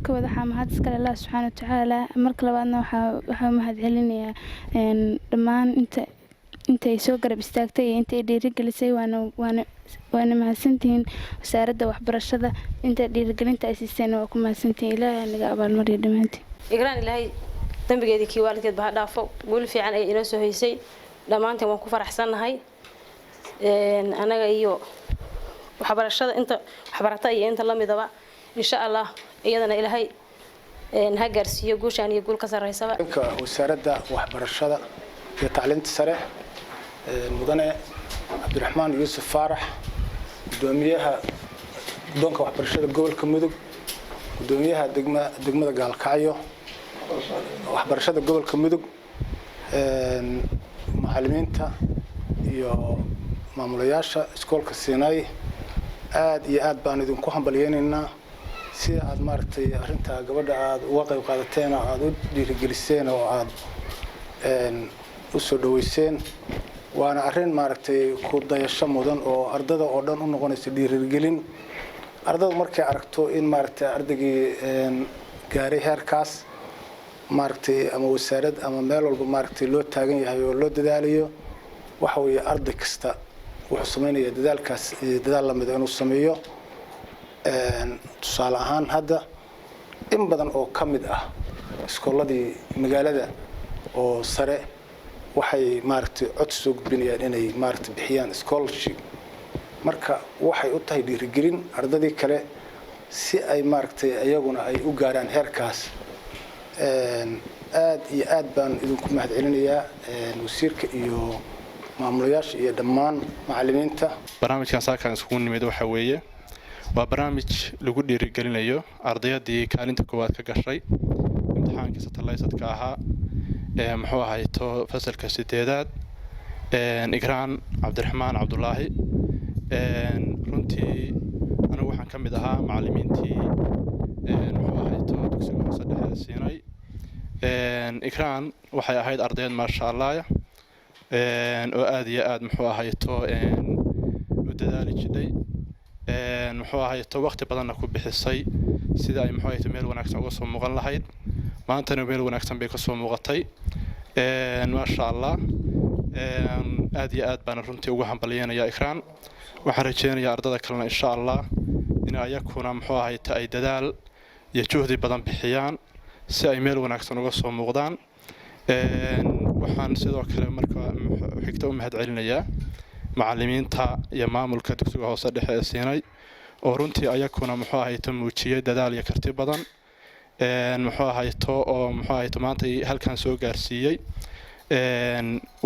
marka wada waxaa mahad iskale Allah subxaanahu wa tacaala. Marka labaadna waxaa mahad celinayaa dhammaan inta ay soo garab istaagtay iyo inta ay dhiirigelisay waana mahadsantihiin wasaaradda waxbarashada inta dhiirigelinta ay siiseen waa ku mahadsantihiin. Ilaahay naga abaalmariyo dhammaantiin. igraan ilaahay dambigeedii kii waalidkeed baa dhaafo guul fiican ay inoo soo haysay dhammaanteen waan ku faraxsanahay anaga iyo waxbarashada inta waxbarata iyo inta la midaba insha Allah iyadana ilaahay ha gaarsiiyo guushaan iyo guul ka sareysaba wasaaradda waxbarashada iyo tacliinta sare mudane Cabdiraxmaan Yuusuf Faarax gudoomiyaha guddoonka waxbarashada gobolka Mudug gudoomiyaha degmada Gaalkacyo waxbarashada gobolka Mudug macallimiinta iyo maamulayaasha iskoolka Siinay aad iyo aad baan idinku hambalyeynaa si aad maartay arinta gabadha aad uga qayb qaadateen oo aad u dhiirigeliseen oo aad u soo dhaweyseen waana arin maartay ku dayasho mudan oo ardada oo dhan u noqonaysa dhiirigelin ardada markay aragto in maartay ardagii gaaray heerkaas maartay ama wasaarad ama meel walba maartay loo taagan yahay oo loo dadaalayo waxa weeye arday kasta wuxuu sameeyaa dadaalkaas dadaal la mid ah inuu sameeyo tusaale ahaan hadda in badan oo ka mid ah iskooladii magaalada oo sare waxay maartay cod soo gudbinayaan inay maartay bixiyaan scholarship marka waxay u tahay dhiirigelin ardadii kale si ay maartay ayaguna ay u gaaraan heerkaas aad iyo aad baan idinku mahad celinayaa wasiirka iyo maamulayaasha iyo dhammaan macallimiinta barnaamijkan saakan isku nimid waxa weeye waa barnaamij lagu dhiirigelinayo ardayadii kaalinta koowaad ka gashay imtixaankii satellite-ka ahaa muxuu ahayto fasalka 8aad igraan Cabdiraxmaan Cabdullaahi runtii anigu waxaan ka mid ahaa macallimiintii muxuu ahayto dugsiga hoose dhexe Siinay igraan waxay ahayd ardayad maasha Allah oo aad iyo aad muxuu ahayto u dadaali jiray muxuu ahayto waqti badan ku bixisay sida ay muxuu ahayto meel wanaagsan uga soo muuqan lahayd maantana meel wanaagsan bay ka soo muuqatay maasha Allah aad iyo aad baan runtii ugu hambalyeynaya igraan waxaan rajeynayaa ardada kalena insha Allah in ayakuna muxuu ahayto ay dadaal iyo juhdi badan bixiyaan si ay meel wanaagsan uga soo muuqdaan waxaan sidoo kale marka xigta u mahad celinayaa macallimiinta iyo maamulka dugsiga hoose dhexe ee Siinay oo runtii ayakuna muxuu ahayto muujiyay dadaal iyo karti badan muxuu ahayto maanta halkan soo gaarsiiyay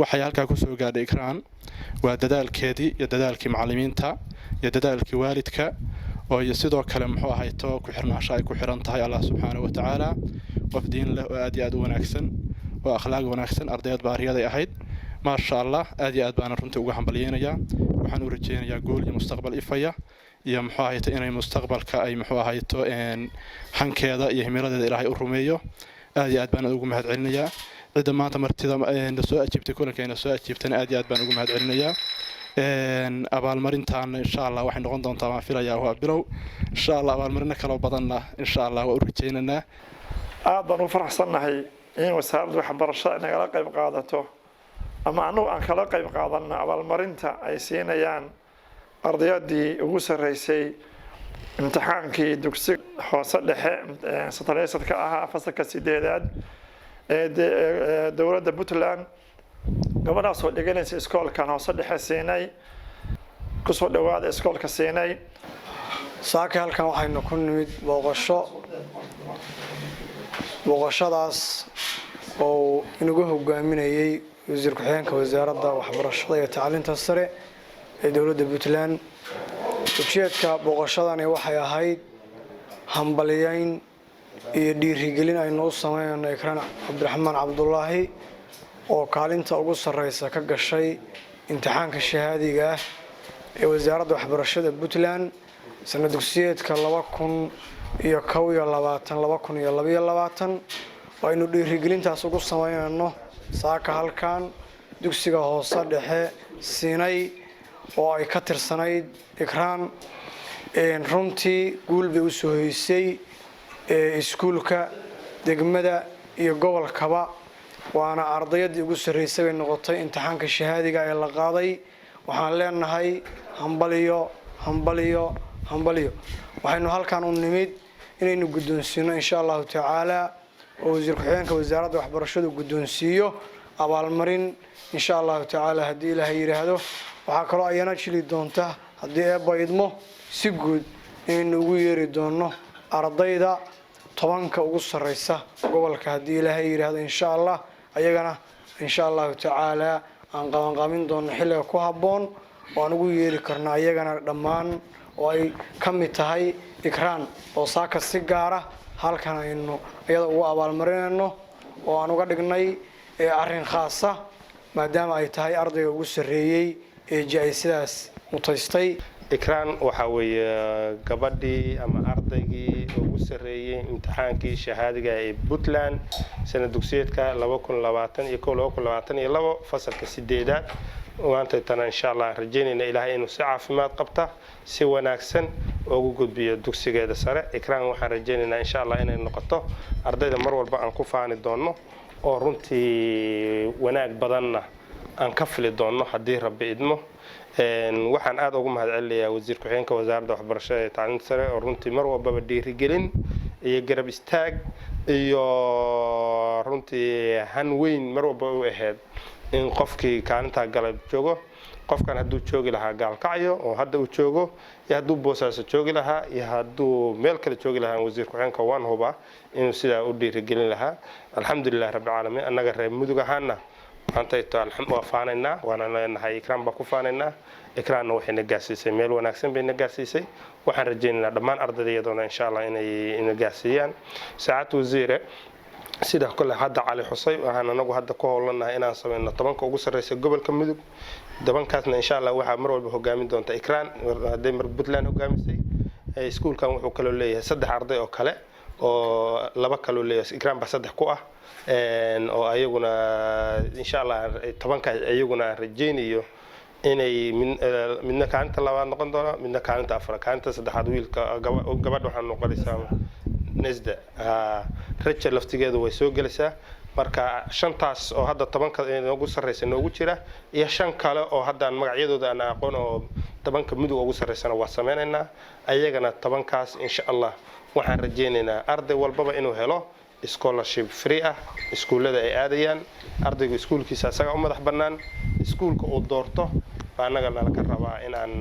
waxay halka ku soo gaadhay igraan waa dadaalkeedii iyo dadaalkii macallimiinta iyo dadaalkii waalidka oo iyo sidoo kale muxuu ahayto ku xirnaansho ay ku xiran tahay Allah subxaanahu wa tacaala qof diin leh oo aad iyo aad u wanaagsan oo akhlaaq wanaagsan ardayad baariyaday ahayd ما شاء الله أدي أدبان رنتي وجهان يا وحنو رجينا يا جول يا مستقبل إفيا يا محاهية إن المستقبل كأي محاهية إن حنك هذا يهمل هذا إلهي الروميو أدي أدبان وجهان هاد علنيا إذا ما تمرت إذا السؤال جبت كونه كأن السؤال جبتنا أدي أدبان وجهان هاد علنيا إن أبا المرين تان إن شاء الله وحنا غندون طبعا في ريا هو بلو إن شاء الله أبا المرين كلو بدنا إن شاء الله ورجينا أقدر فرح صنع هي إن وسائل وحبر الشأن على قيم قادته أما أنه أن خلق قيم قادنا أبا المرين تا أي سينيان أرضياتي وسر رئيسي امتحان كي دكسي حوصل لحق ستليست كأها فسك سيداد دورة بوتلان قبل أصل لجنس إسكول كان حوصل لحق سيناي كسر دواد إسكول كسيناي saaka halkan waxaynu ku nimid booqashadaas oo inagu hogaaminayay wasiir ku-xigeenka wasaaradda waxbarashada iyo tacliinta sare ee dowladda Puntland ujeedka booqashadani waxay ahayd hambalyeyn iyo dhiirigelin aynu u sameeyno ikraan Cabdiraxmaan Cabdullaahi oo kaalinta ugu sareysa ka gashay imtixaanka shahaadiga ah ee wasaaradda waxbarashada Puntland سنة دكسيتك 2022 وإنه ديرجلين تاسوق السماء إنه ساك هالكان دكسيك هو صدقه سيناي وأي كتر سناي إكران إن رمتي قول بوسويسي ee iskuulka degmada iyo gobolkaba waana ardaydii ugu sarreysay bay noqotay imtixaanka shahaadiga ee la qaaday waxaan leenahay hambaliyo hambaliyo hambaliyo waxaynu halkan u nimid inaynu guddoonsiino insha allahu tacaala oo wasiir ku-xigeenka wasaaradda waxbarashadu guddoonsiiyo abaalmarin insha allahu tacaala haddii ilaahay yidhaahdo waxaa kaloo ayana jili doonta haddii eebba idmo si guud inaynu ugu yeeri doonno ardayda 10 ugu sarreysa gobolka haddii ilaahay yidhaahdo insha allah ayagana insha allahu tacaala aan qabanqaamin doonno xilliga ku habboon oo aan ugu yeeri karno ayagana dhammaan oo ay ka mid tahay ikraan oo saaka si gaara halkan aynu iyada ugu abaalmarinayno oo aan uga dhignay arrin khaasa maadaama ay tahay ardayga ugu sarreeyey ee jaa-isadaas mutaystay ikraan waxa weeye gabadhii ama ardaygii ugu sarreeyay imtixaankii shahaadiga ee Puntland sanad dugsiyeedka 2021-2022 fasalka 8aad waanta tan insha Allah rajaynayna ilaahay inuu si caafimaad qabta si wanaagsan ugu gudbiyo dugsigeeda sare ikraan waxaan rajaynaynaa insha Allah inay noqoto ardayda mar walba aan ku faani doono oo runtii wanaag badanna aan ka fili doono haddii Rabbi idmo waxaan aad ugu mahadcelinayaa wasiir ku-xigeenka wasaaradda waxbarashada iyo tacliinta sare oo runtii mar walba dhiirigelin iyo garab istaag iyo runtii han weyn mar walba u ahayd in qofkii kaalinta galab joogo qofkan hadduu joogi lahaa gaalkacyo oo hadda uu joogo iyo hadduu boosaaso joogi lahaa iyo hadduu meel kale joogi lahaa wasiir ku-xigeenka waan huba inuu sidaa u dhiirigelin lahaa alxamdulilah rabbil caalamiin annaga reer mudug ahaana maanta waa faanaynaa waana leenahay ikraan baa ku faanaynaa ikraanna waxayna gaarsiisay meel wanaagsan bayna gaarsiisay waxaan rajaynaynaa dhammaan ardaydayadoona insha allah inay gaarsiiyaan saacad wasiire sida kale hadda cali xusay waxaan anagu hadda ku howlanahay inaan sameeyno 10 ugu sarreeyay gobolka mudug 10kaasna insha Allah waxa mar walba hogaamin doonta ikraan haday mar Puntland hogaamisay iskuulkan wuxuu kala leeyahay 3 arday oo kale oo laba kala leeyahay ikraan ba 3 ku ah oo ayaguna insha Allah 10ka ayaguna rajaynayo inay midna kaalinta labaad noqon doona midna kaalinta afraad kaalinta saddexaad wiilka gabadha waxaan noqonaysaa nasda raja laftigeedu way soo galaysaa marka shantaas oo hadda 10 ugu sarreeyay noogu jira iyo 5 kale oo hadda magacyadooda aan aqoon oo 10ka mudug ugu sarreeyana waa sameeynaa ayagana 10kaas insha Allah waxaan rajaynaynaa arday walbaba inuu helo scholarship free ah iskuulada ay aadayaan ardaygu iskuulkiisa asaga u madax banaan iskuulka uu doorto anaga nala rabaa inaan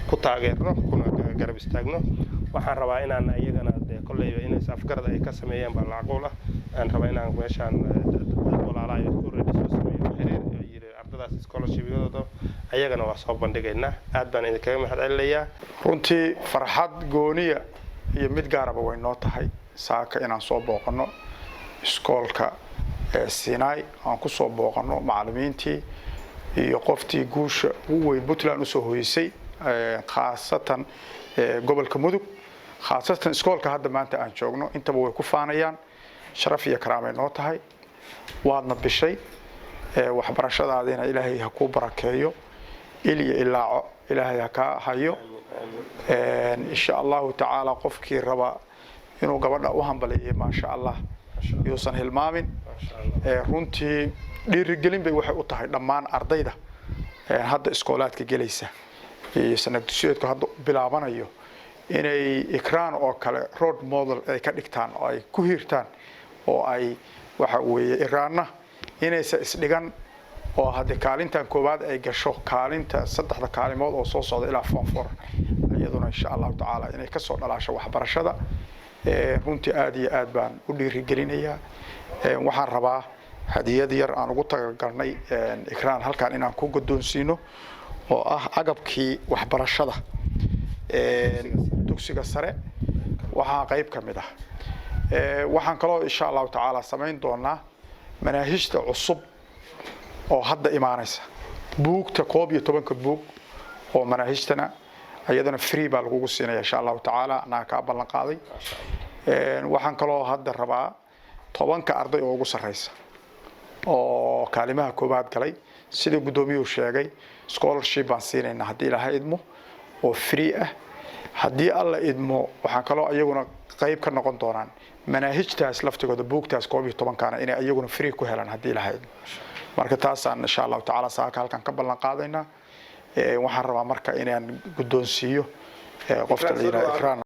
ku taageerno kuna garab istaagno waxaan rabaa inaan ayagana kulay inay afgarad ay ka sameeyaan baa macquul ah aan rabaa inaan meeshaan walaalahay ku reediso sameeyo xiriir iyo ardaydaas scholarship-yadooda ayagana waa soo bandhigaynaa aad baan idinkaga mahadcelinayaa runtii farxad gooniya iyo mid gaaraba way noo tahay saaka inaan soo booqano iskoolka Sinai aan ku soo booqano macallimiintii iyo qoftii guusha ugu weyn Puntland u soo hoysay khaasatan gobolka mudug khaasatan iskoolka hadda maanta aan joogno intaba way ku faanayaan sharaf iyo karaamay noo tahay waadna bishay waxbarashadaadina ilaahay ha ku barakeeyo iliya ilaaco ilaahay ha ka hayo insha Allah taala qofkii raba inuu gabadha u hambaliyo ma sha Allah yuusan hilmaamin runtii dhiirigelin bay waxay u tahay dhammaan ardayda hadda iskoolaadka gelaysa iyo sanad dugsiyeedku hadda bilaabanayo inay ikraan oo kale road model ay ka dhigtaan oo ay ku hiirtaan oo ay waxa weeye iraana inaysa isdhigan oo hadda kaalintan koobaad ay gasho kaalinta 3 kaalimood oo soo socda ilaa form 4 iyaduna insha Allah taala inay ka soo dhalaasho waxbarashada runtii aad iyo aad baan u dhiirigelinayaa waxaan rabaa hadiyad yar aan ugu talagalnay ikraan halkan inaan ku guddoonsiino oo ah agabkii waxbarashada dugsiga sare waxa qayb kamid ah waxaan kaloo insha Allah taala sameyn doonaa manaahijta cusub oo hadda imaanaysa buugta 12 buug oo manaahijtana ayadana free baa lagu siinaya insha Allah taala ana ka ballan qaaday waxaan kaloo hadda rabaa 10 arday oo ugu sarreeysa oo kaalimaha koobaad galay sida gudoomiyuhu sheegay scholarship baan siinayna haddii ilaahay idmo oo free ah haddii alla idmo waxaan kaloo ayaguna qayb ka noqon doonaan manaahijtaas laftigooda buugtaas 12-kana inay iyaguna free ku helaan haddii lahayd marka taasaan insha allahu tacaala saaka halkan ka ballan qaadaynaa waxaan rabaa marka inaan guddoonsiiyo qofta la yidhaahdo Ikraan